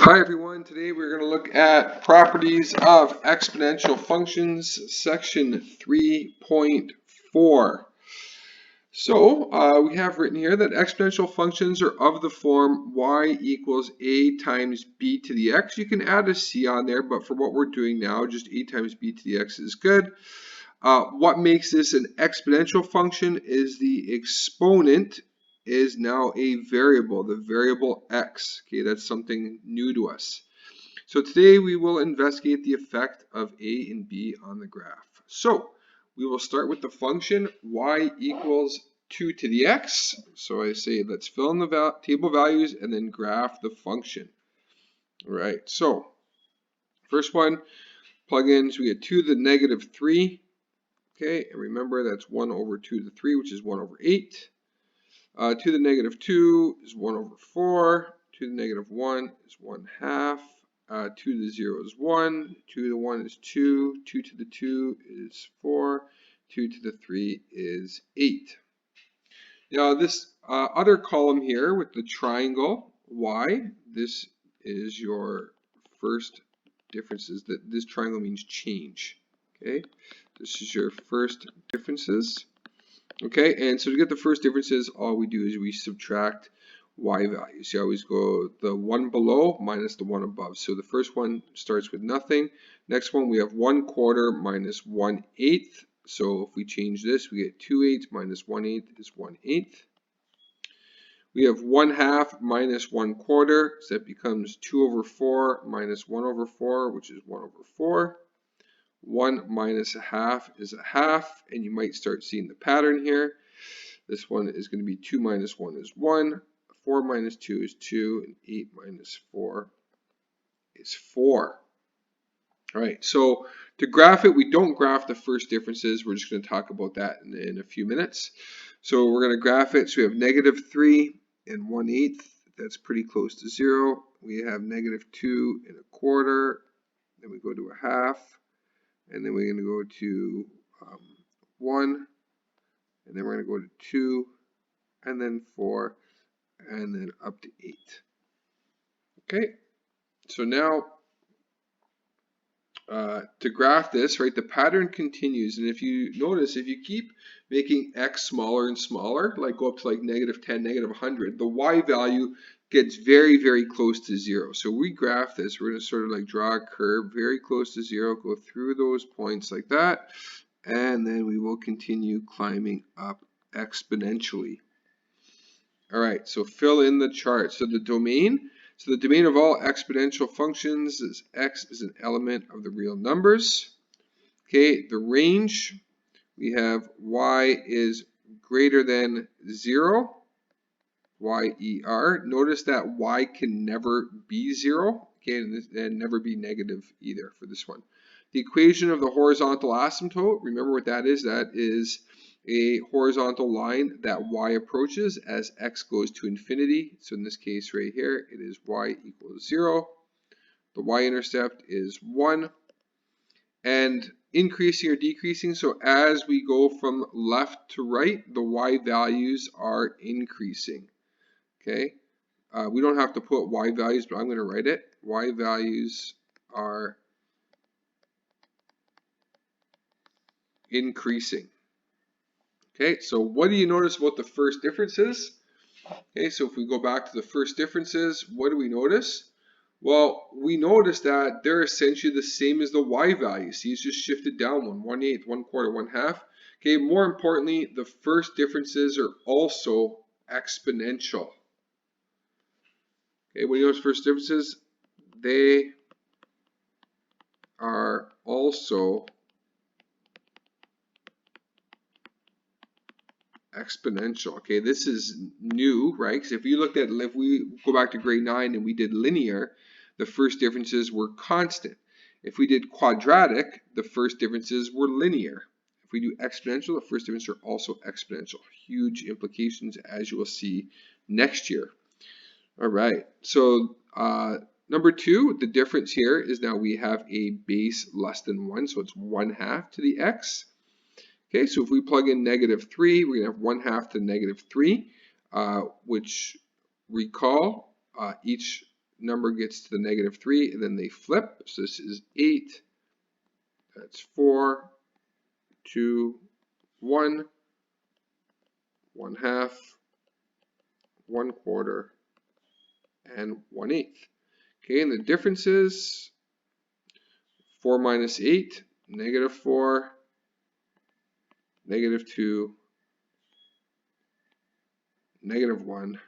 Hi everyone, today we're going to look at properties of exponential functions, section 3.4. So we have written here that exponential functions are of the form y equals a times b to the x. You can add a c on there, but for what we're doing now, just a times b to the x is good. What makes this an exponential function is the exponent is now a variable, the variable x. Okay, that's something new to us. So today we will investigate the effect of a and b on the graph. So we will start with the function y equals 2 to the x. So I say let's fill in the table values and then graph the function. All right, so first one, plug in, so we get 2 to the negative 3. Okay, and remember that's 1 over 2 to the 3, which is 1 over 8. 2 to the negative 2 is 1 over 4. 2 to the negative 1 is 1 half. 2 to the 0 is 1. 2 to the 1 is 2. 2 to the 2 is 4. 2 to the 3 is 8. Now this other column here with the triangle y, this is your first differences. That this triangle means change. Okay, this is your first differences. Okay, and so to get the first differences, all we do is we subtract y values. You always go the one below minus the one above. So the first one starts with nothing. Next one, we have 1/4 minus 1/8. So if we change this, we get 2/8 minus 1/8 is 1/8. We have 1 half minus 1/4, so that becomes 2 over 4 minus 1 over 4, which is 1 over 4. 1 minus a half is a half, and you might start seeing the pattern here. This one is going to be 2 minus 1 is 1, 4 minus 2 is 2, and 8 minus 4 is 4. All right, so to graph it, we don't graph the first differences. We're just going to talk about that in a few minutes. So we're going to graph it. So we have negative 3 and 1/8. That's pretty close to 0. We have negative 2 and 1/4. Then we go to a half. And then we're going to go to 1, and then we're going to go to 2, and then 4, and then up to 8. Okay, so now to graph this, right, the pattern continues, and if you notice, if you keep making x smaller and smaller, like go up to like negative 10, negative 100, the y value gets very, very close to 0. So we graph this, we're going to sort of like draw a curve very close to 0, go through those points like that, and then we will continue climbing up exponentially. All right, so fill in the chart. So the domain of all exponential functions is x is an element of the real numbers. Okay, the range, we have y is greater than 0. YER. Notice that y can never be 0, okay, and never be negative either for this one. The equation of the horizontal asymptote, remember what that is? That is a horizontal line that y approaches as x goes to infinity. So in this case right here, it is y equals 0. The y-intercept is 1. And increasing or decreasing, so as we go from left to right, the y values are increasing. Okay, we don't have to put y values, but I'm going to write it. Y values are increasing. Okay, so what do you notice about the first differences? Okay, so if we go back to the first differences, what do we notice? Well, we notice that they're essentially the same as the y value. See, it's just shifted down 1/8, 1/4, 1 half. Okay, more importantly, the first differences are also exponential. Okay, what do you notice first differences? They are also exponential. Okay, this is new, right? Because if we go back to grade 9 and we did linear, the first differences were constant. If we did quadratic, the first differences were linear. If we do exponential, the first differences are also exponential. Huge implications, as you will see next year. All right, so number 2, the difference here is now we have a base less than 1, so it's 1/2 to the x. Okay, so if we plug in negative 3, we're going to have 1/2 to negative 3, which recall each number gets to the negative 3, and then they flip. So this is 8, that's 4, 2, 1, 1/2, 1/4, and 1/8. Okay, and the difference is 4 minus 8, negative 4, negative 2, negative 1,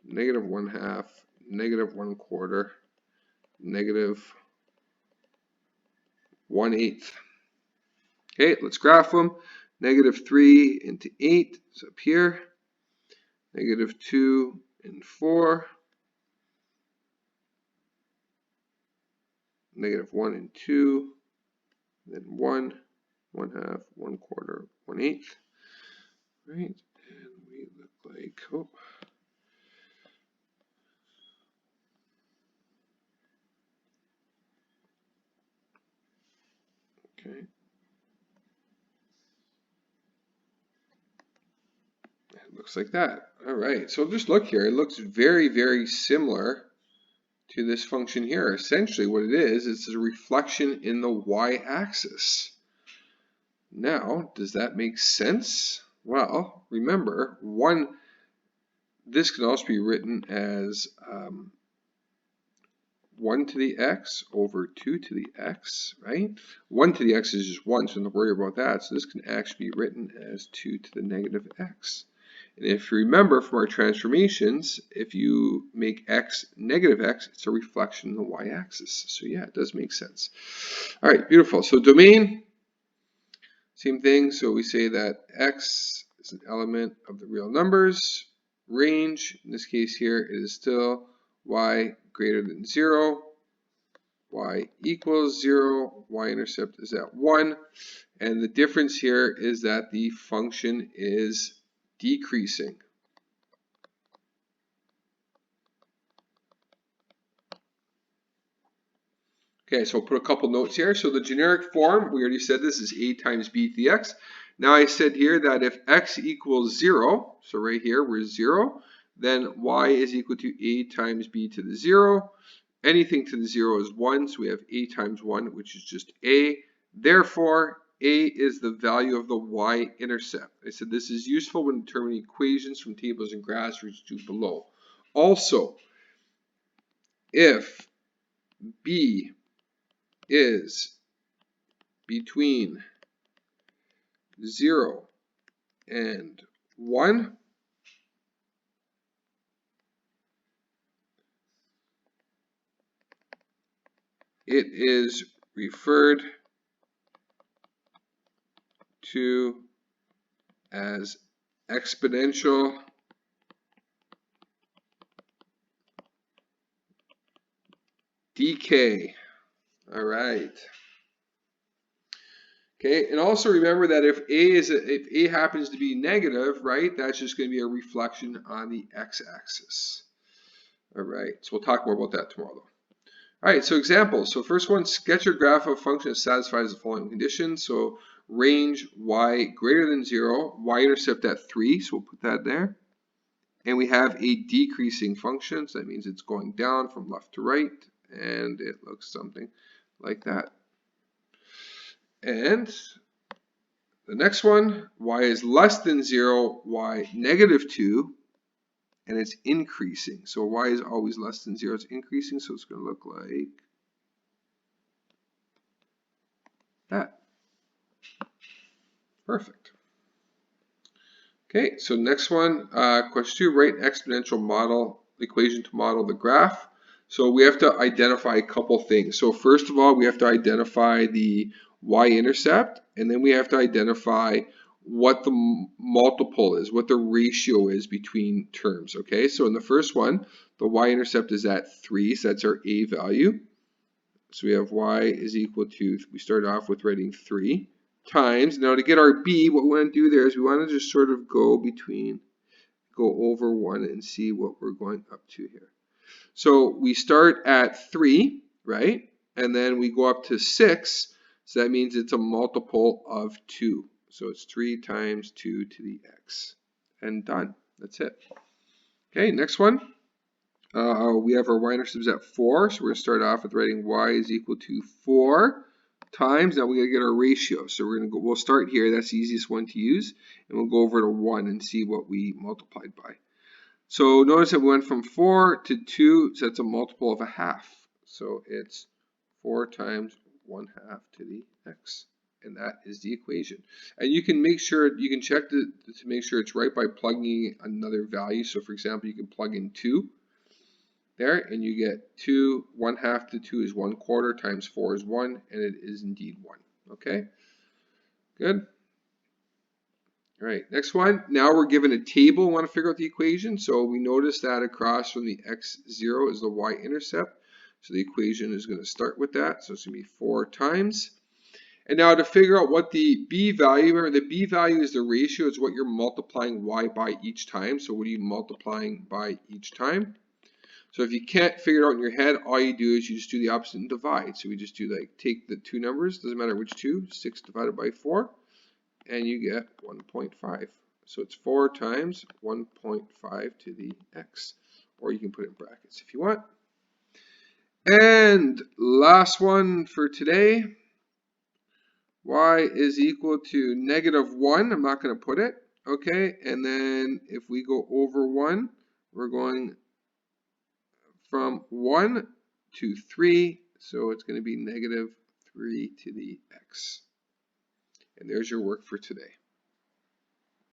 negative 1/2, negative 1/4, negative 1/8. Okay, let's graph them. Negative 3 into 8 is up here. Negative 2 and 4. Negative 1 and 2. Then 1, 1/2, 1/4, 1/8. Right, and we look like, okay. It looks like that. All right, so just look here. It looks very, very similar to this function here. Essentially what it is a reflection in the y-axis. Now, does that make sense? Well, remember, this can also be written as 1 to the x over 2 to the x, right? 1 to the x is just 1, so don't worry about that. So this can actually be written as 2 to the negative x. And if you remember from our transformations, if you make x negative x, it's a reflection in the y-axis. So yeah, it does make sense. All right, beautiful. So domain, same thing. So we say that x is an element of the real numbers. Range, in this case here, is still y greater than 0, y equals 0, y-intercept is at 1. And the difference here is that the function is decreasing. Okay, so I'll put a couple notes here. So the generic form, we already said this is a times b to the x. Now I said here that if x equals 0, so right here we're 0, then y is equal to a times b to the 0. Anything to the 0 is 1, so we have a times 1, which is just a. Therefore, a is the value of the y-intercept. I said this is useful when determining equations from tables and graphs which do below. Also, if b is between 0 and 1, it is referred to as exponential decay. All right. Okay, and also remember that if a happens to be negative, right, that's just going to be a reflection on the x-axis. All right, so we'll talk more about that tomorrow, though. All right, so examples. So first one, sketch a graph of a function that satisfies the following conditions. So range y greater than 0, y-intercept at 3, so we'll put that there. And we have a decreasing function, so that means it's going down from left to right, and it looks something like that. And the next one, y is less than 0, y negative 2, and it's increasing. So y is always less than 0, it's increasing, so it's going to look like that. Perfect. Okay, so next one, question 2, write an exponential model equation to model the graph. So we have to identify a couple things. So first of all, we have to identify the y-intercept, and then we have to identify what the multiple is, what the ratio is between terms. Okay, so in the first one, the y-intercept is at 3, so that's our a value. So we have y is equal to, we start off with writing 3 times. Now to get our b, what we want to do there is we want to just sort of go over 1 and see what we're going up to here. So we start at 3, right? And then we go up to 6. So that means it's a multiple of 2. So it's 3 times 2 to the x. And done. That's it. Okay, next one. We have our y-intercepts at 4, so we're going to start off with writing y is equal to 4 times. Now we got to get our ratio, so we'll start here. That's the easiest one to use, and we'll go over to 1 and see what we multiplied by. So notice that we went from 4 to 2, so that's a multiple of a half. So it's 4 times 1/2 to the x. And that is the equation. And you can make sure, you can check to make sure it's right by plugging another value. So for example, you can plug in 2 there, and you get 2, 1/2 to 2 is 1/4 times 4 is 1, and it is indeed 1. Okay, good. All right, next one. Now we're given a table. We want to figure out the equation. So we notice that across from the x0 is the y-intercept. So the equation is going to start with that. So it's going to be 4 times. And now to figure out what the b value, remember the b value is the ratio. It's what you're multiplying y by each time. So what are you multiplying by each time? So if you can't figure it out in your head, all you do is you just do the opposite and divide. So we just do like take the two numbers, doesn't matter which two, 6 divided by 4. And you get 1.5. So it's 4 times 1.5 to the x. Or you can put it in brackets if you want. And last one for today. Y is equal to -1. I'm not going to put it. Okay, and then if we go over 1, we're going from 1 to 3. So it's going to be -3 to the x. And there's your work for today.